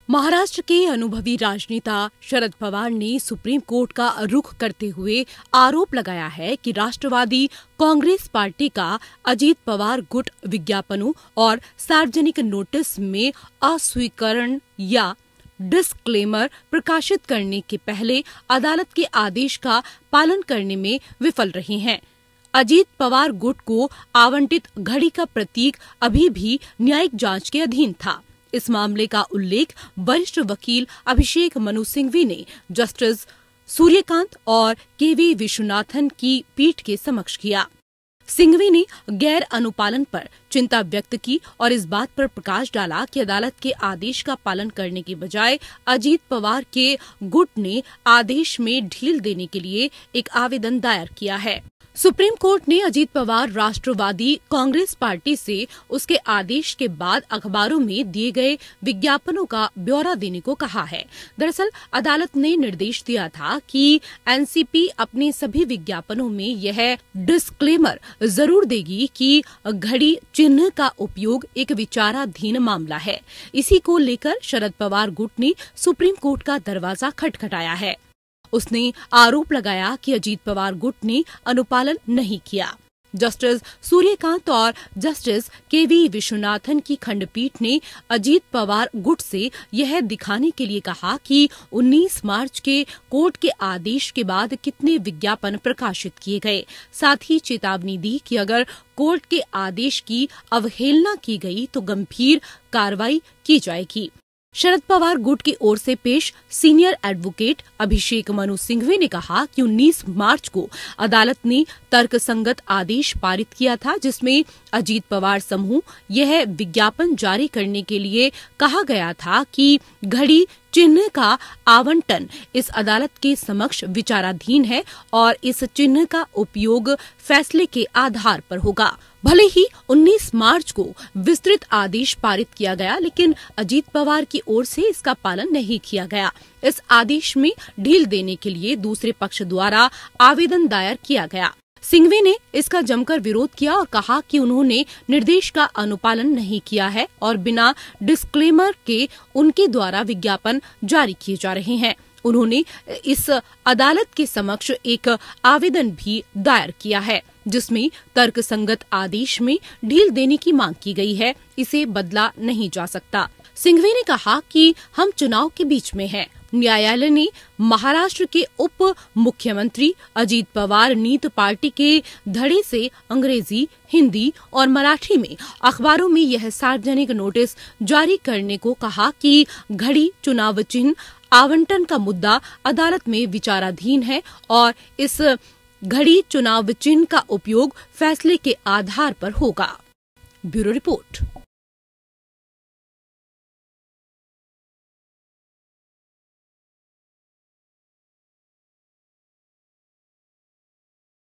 महाराष्ट्र के अनुभवी राजनेता शरद पवार ने सुप्रीम कोर्ट का रुख करते हुए आरोप लगाया है कि राष्ट्रवादी कांग्रेस पार्टी का अजीत पवार गुट विज्ञापनों और सार्वजनिक नोटिस में अस्वीकरण या डिस्क्लेमर प्रकाशित करने के पहले अदालत के आदेश का पालन करने में विफल रहे हैं। अजीत पवार गुट को आवंटित घड़ी का प्रतीक अभी भी न्यायिक जांच के अधीन था। इस मामले का उल्लेख वरिष्ठ वकील अभिषेक मनु सिंघवी ने जस्टिस सूर्यकांत और केवी विश्वनाथन की पीठ के समक्ष किया। सिंघवी ने गैर अनुपालन पर चिंता व्यक्त की और इस बात पर प्रकाश डाला कि अदालत के आदेश का पालन करने के बजाय अजीत पवार के गुट ने आदेश में ढील देने के लिए एक आवेदन दायर किया है। सुप्रीम कोर्ट ने अजीत पवार राष्ट्रवादी कांग्रेस पार्टी से उसके आदेश के बाद अखबारों में दिए गए विज्ञापनों का ब्यौरा देने को कहा है। दरअसल अदालत ने निर्देश दिया था कि एनसीपी अपने सभी विज्ञापनों में यह डिस्क्लेमर जरूर देगी कि घड़ी चिन्ह का उपयोग एक विचाराधीन मामला है। इसी को लेकर शरद पवार गुट ने सुप्रीम कोर्ट का दरवाजा खटखटाया है। उसने आरोप लगाया कि अजीत पवार गुट ने अनुपालन नहीं किया। जस्टिस सूर्यकांत और जस्टिस केवी विश्वनाथन की खंडपीठ ने अजीत पवार गुट से यह दिखाने के लिए कहा कि 19 मार्च के कोर्ट के आदेश के बाद कितने विज्ञापन प्रकाशित किए गए। साथ ही चेतावनी दी कि अगर कोर्ट के आदेश की अवहेलना की गई तो गंभीर कार्रवाई की जाएगी। शरद पवार गुट की ओर से पेश सीनियर एडवोकेट अभिषेक मनु सिंघवी ने कहा कि 19 मार्च को अदालत ने तर्कसंगत आदेश पारित किया था, जिसमें अजीत पवार समूह यह विज्ञापन जारी करने के लिए कहा गया था कि घड़ी चिन्ह का आवंटन इस अदालत के समक्ष विचाराधीन है और इस चिन्ह का उपयोग फैसले के आधार पर होगा। भले ही 19 मार्च को विस्तृत आदेश पारित किया गया, लेकिन अजीत पवार की ओर से इसका पालन नहीं किया गया। इस आदेश में ढील देने के लिए दूसरे पक्ष द्वारा आवेदन दायर किया गया। सिंघवी ने इसका जमकर विरोध किया और कहा कि उन्होंने निर्देश का अनुपालन नहीं किया है और बिना डिस्क्लेमर के उनके द्वारा विज्ञापन जारी किए जा रहे हैं। उन्होंने इस अदालत के समक्ष एक आवेदन भी दायर किया है, जिसमें तर्कसंगत आदेश में ढील देने की मांग की गई है। इसे बदला नहीं जा सकता। सिंघवी ने कहा कि हम चुनाव के बीच में हैं। न्यायालय ने महाराष्ट्र के उप मुख्यमंत्री अजीत पवार नीत पार्टी के धड़े से अंग्रेजी, हिंदी और मराठी में अखबारों में यह सार्वजनिक नोटिस जारी करने को कहा कि घड़ी चुनाव चिन्ह आवंटन का मुद्दा अदालत में विचाराधीन है और इस घड़ी चुनाव चिन्ह का उपयोग फैसले के आधार पर होगा। Bureau report.